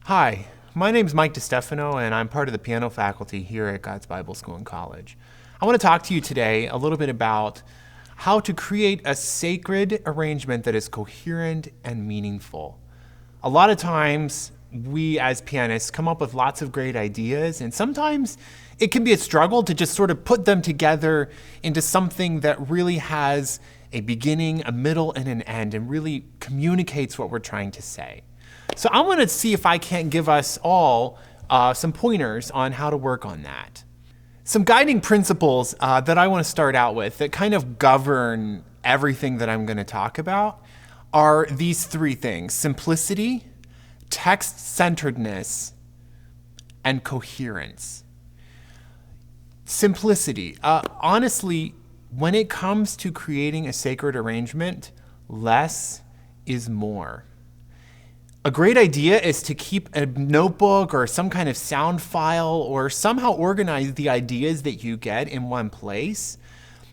Hi, my name's Mike DeStefano, and I'm part of the piano faculty here at God's Bible School and College. I want to talk to you today a little bit about how to create a sacred arrangement that is coherent and meaningful. A lot of times, we as pianists come up with lots of great ideas, and sometimes it can be a struggle to just sort of put them together into something that really has a beginning, a middle, and an end, and really communicates what we're trying to say. So I want to see if I can't give us all some pointers on how to work on that. Some guiding principles that I want to start out with that kind of govern everything that I'm going to talk about are these three things: simplicity, text-centeredness, and coherence. Simplicity. Honestly, when it comes to creating a sacred arrangement, less is more. A great idea is to keep a notebook or some kind of sound file or somehow organize the ideas that you get in one place.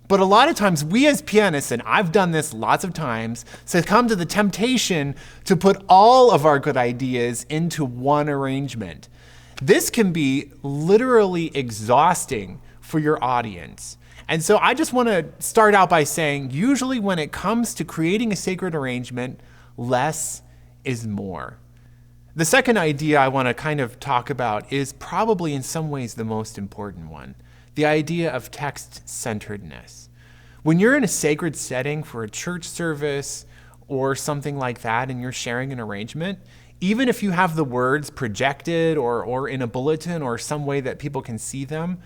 But a lot of times we as pianists, and I've done this lots of times, succumb to the temptation to put all of our good ideas into one arrangement. This can be literally exhausting for your audience. And so I just want to start out by saying, usually when it comes to creating a sacred arrangement, less is more. The second idea I want to kind of talk about is probably in some ways the most important one, the idea of text-centeredness. When you're in a sacred setting for a church service or something like that and you're sharing an arrangement, even if you have the words projected or in a bulletin or some way that people can see them,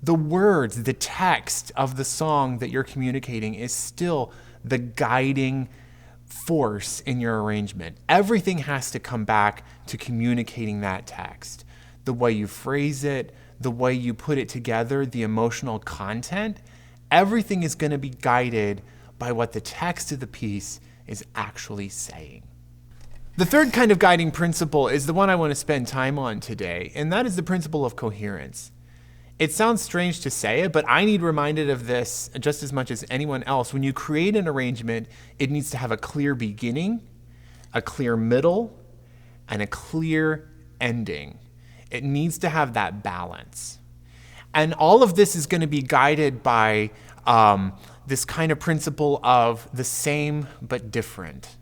the words, the text of the song that you're communicating is still the guiding force in your arrangement. Everything has to come back to communicating that text. The way you phrase it, the way you put it together, the emotional content, everything is going to be guided by what the text of the piece is actually saying. The third kind of guiding principle is the one I want to spend time on today, and that is the principle of coherence. It sounds strange to say it, but I need reminded of this just as much as anyone else. When you create an arrangement, it needs to have a clear beginning, a clear middle, and a clear ending. It needs to have that balance. And all of this is going to be guided by this kind of principle of the same but different.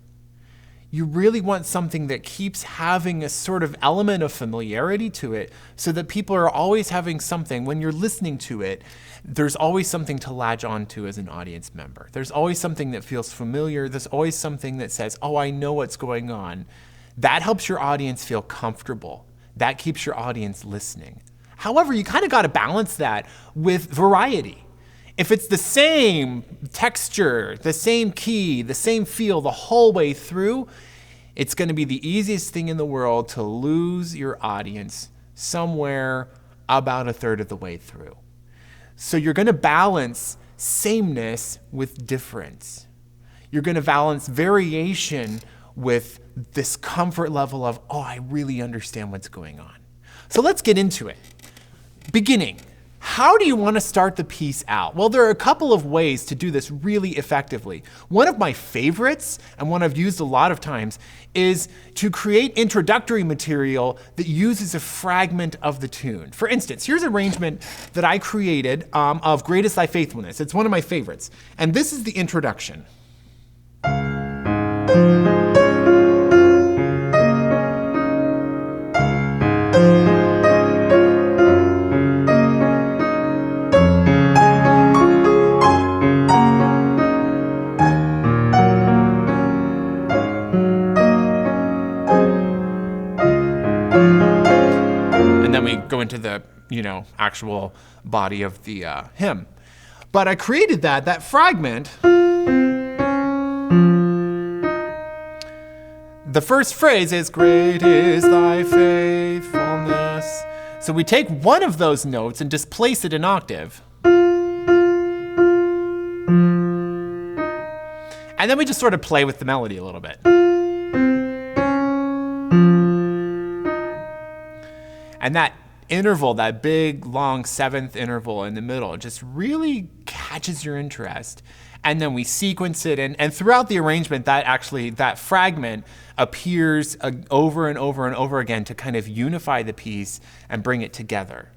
You really want something that keeps having a sort of element of familiarity to it so that people are always having something. When you're listening to it, there's always something to latch onto as an audience member. There's always something that feels familiar. There's always something that says, oh, I know what's going on. That helps your audience feel comfortable. That keeps your audience listening. However, you kind of got to balance that with variety. If it's the same texture, the same key, the same feel the whole way through, it's going to be the easiest thing in the world to lose your audience somewhere about a third of the way through. So you're going to balance sameness with difference. You're going to balance variation with this comfort level of, oh, I really understand what's going on. So let's get into it. Beginning. How do you want to start the piece out? Well, there are a couple of ways to do this really effectively. One of my favorites, and one I've used a lot of times, is to create introductory material that uses a fragment of the tune. For instance, here's an arrangement that I created of Great Is Thy Faithfulness. It's one of my favorites. And this is the introduction. Go into the actual body of the hymn. But I created that fragment. The first phrase is, great is thy faithfulness. So we take one of those notes and displace it an octave. And then we just sort of play with the melody a little bit. And that interval, that big, long seventh interval in the middle, just really catches your interest. and then we sequence it, and throughout the arrangement, that fragment appears over and over and over again to kind of unify the piece and bring it together.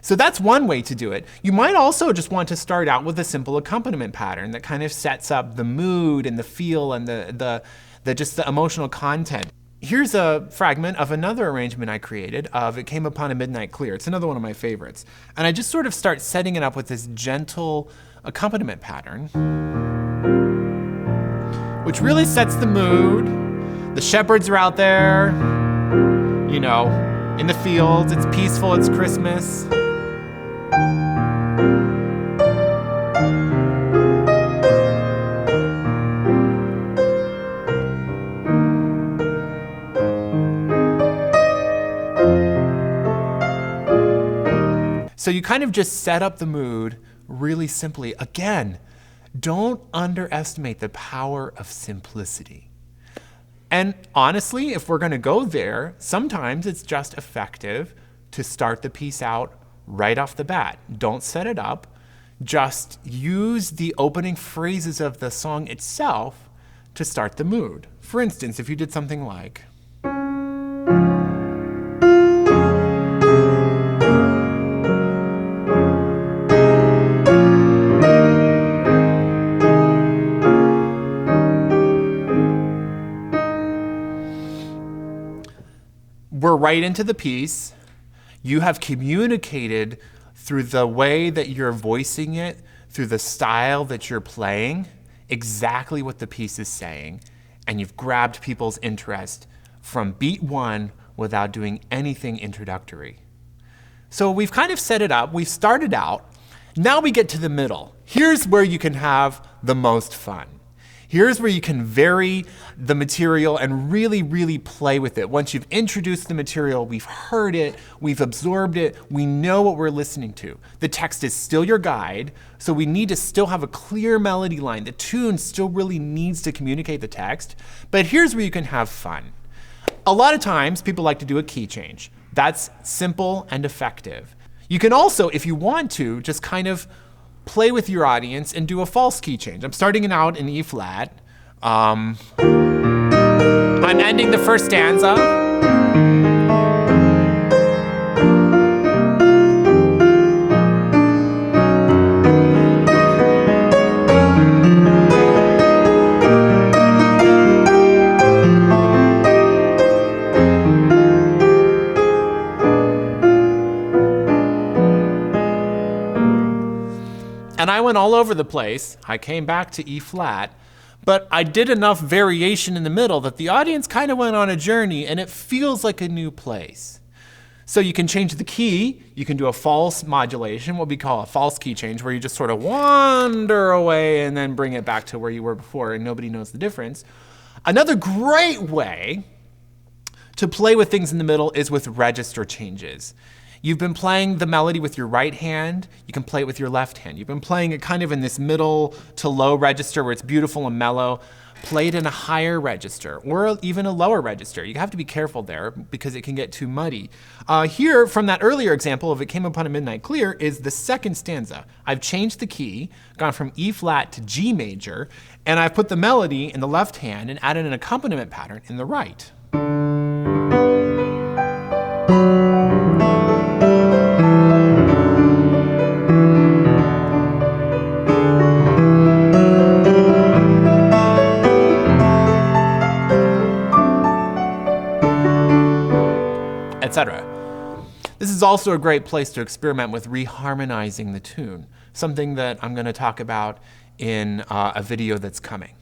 So that's one way to do it. You might also just want to start out with a simple accompaniment pattern that kind of sets up the mood and the feel and the emotional content. Here's a fragment of another arrangement I created of It Came Upon a Midnight Clear. It's another one of my favorites. And I just sort of start setting it up with this gentle accompaniment pattern, which really sets the mood. The shepherds are out there, you know, in the fields. It's peaceful, it's Christmas. So you kind of just set up the mood really simply. Again, don't underestimate the power of simplicity. And honestly, if we're going to go there, sometimes it's just effective to start the piece out right off the bat. Don't set it up. Just use the opening phrases of the song itself to start the mood. For instance, if you did something like, we're right into the piece. You have communicated through the way that you're voicing it, through the style that you're playing, exactly what the piece is saying, and you've grabbed people's interest from beat one without doing anything introductory. So we've kind of set it up, we've started out, now we get to the middle. Here's where you can have the most fun. Here's where you can vary the material and really, really play with it. Once you've introduced the material, we've heard it, we've absorbed it, we know what we're listening to. The text is still your guide, so we need to still have a clear melody line. The tune still really needs to communicate the text, but here's where you can have fun. A lot of times, people like to do a key change. That's simple and effective. You can also, if you want to, just kind of play with your audience and do a false key change. I'm starting it out in E flat. I'm ending the first stanza. And I went all over the place. I came back to E flat, but I did enough variation in the middle that the audience kind of went on a journey and it feels like a new place. So you can change the key. You can do a false modulation, what we call a false key change, where you just sort of wander away and then bring it back to where you were before and nobody knows the difference. Another great way to play with things in the middle is with register changes. You've been playing the melody with your right hand, you can play it with your left hand. You've been playing it kind of in this middle to low register where it's beautiful and mellow. Play it in a higher register or even a lower register. You have to be careful there because it can get too muddy. Here, from that earlier example of It Came Upon a Midnight Clear, is the second stanza. I've changed the key, gone from E flat to G major, and I've put the melody in the left hand and added an accompaniment pattern in the right. Etc. This is also a great place to experiment with reharmonizing the tune, something that I'm going to talk about in a video that's coming.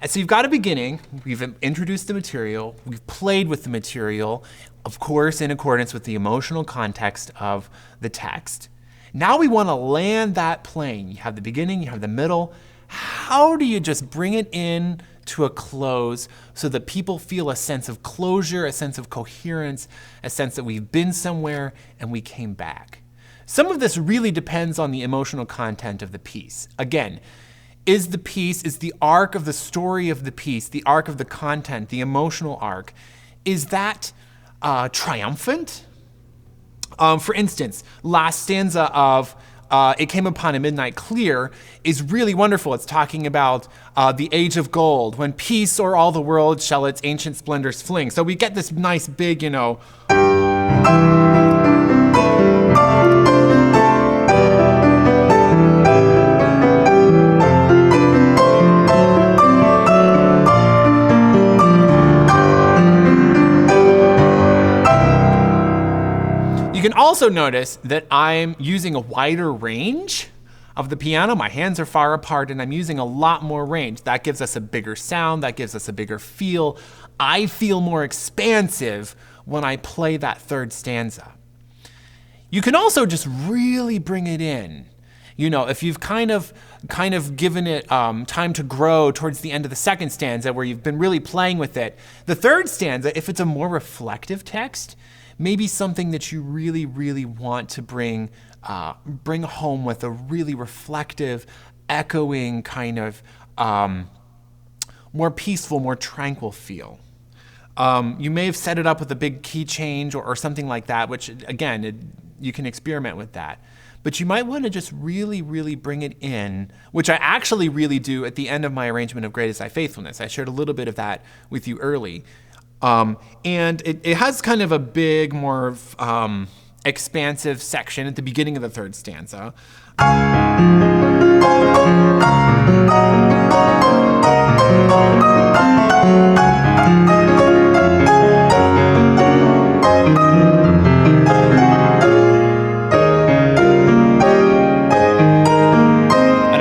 And so you've got a beginning, we've introduced the material, we've played with the material, of course in accordance with the emotional context of the text. Now we want to land that plane. You have the beginning, you have the middle. How do you just bring it in to a close so that people feel a sense of closure, a sense of coherence, a sense that we've been somewhere and we came back? Some of this really depends on the emotional content of the piece. Again, is the arc of the story of the piece, the arc of the content, the emotional arc, is that triumphant? For instance, last stanza of It Came Upon a Midnight Clear is really wonderful. It's talking about the age of gold, when peace o'er all the world shall its ancient splendors fling. So we get this nice big, You can also notice that I'm using a wider range of the piano. My hands are far apart and I'm using a lot more range. That gives us a bigger sound, that gives us a bigger feel. I feel more expansive when I play that third stanza. You can also just really bring it in. If you've kind of given it time to grow towards the end of the second stanza where you've been really playing with it, the third stanza, if it's a more reflective text, maybe something that you really, really want to bring home with a really reflective, echoing kind of more peaceful, more tranquil feel. You may have set it up with a big key change or something like that, which again, you can experiment with that. But you might want to just really, really bring it in, which I actually really do at the end of my arrangement of Great Is Thy Faithfulness. I shared a little bit of that with you early. And it has kind of a big, more expansive section at the beginning of the third stanza. And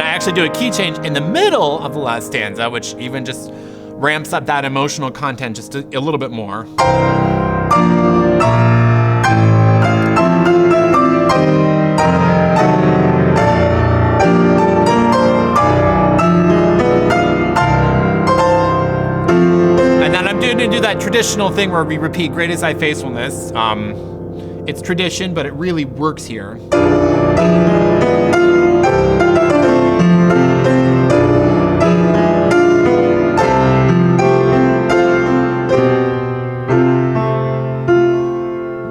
I actually do a key change in the middle of the last stanza, which even just ramps up that emotional content just a little bit more. And then I'm going to do that traditional thing where we repeat Great Is Thy Faithfulness. It's tradition, but it really works here.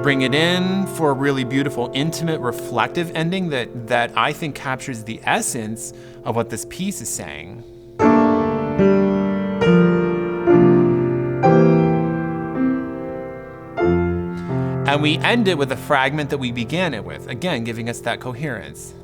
Bring it in for a really beautiful, intimate, reflective ending that I think captures the essence of what this piece is saying. And we end it with a fragment that we began it with, again, giving us that coherence.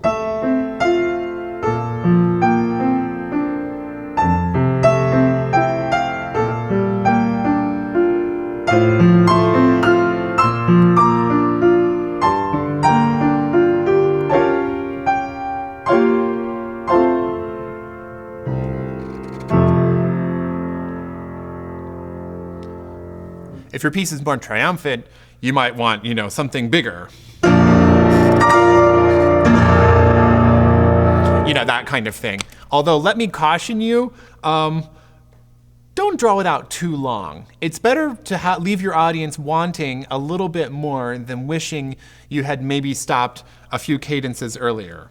If your piece is more triumphant, you might want, something bigger. That kind of thing. Although, let me caution you, don't draw it out too long. It's better to leave your audience wanting a little bit more than wishing you had maybe stopped a few cadences earlier.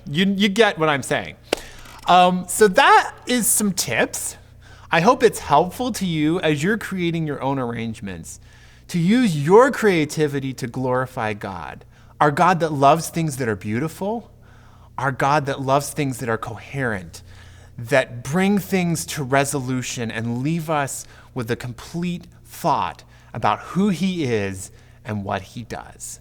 You get what I'm saying. So that is some tips. I hope it's helpful to you as you're creating your own arrangements to use your creativity to glorify God. Our God that loves things that are beautiful, our God that loves things that are coherent, that bring things to resolution and leave us with a complete thought about who he is and what he does.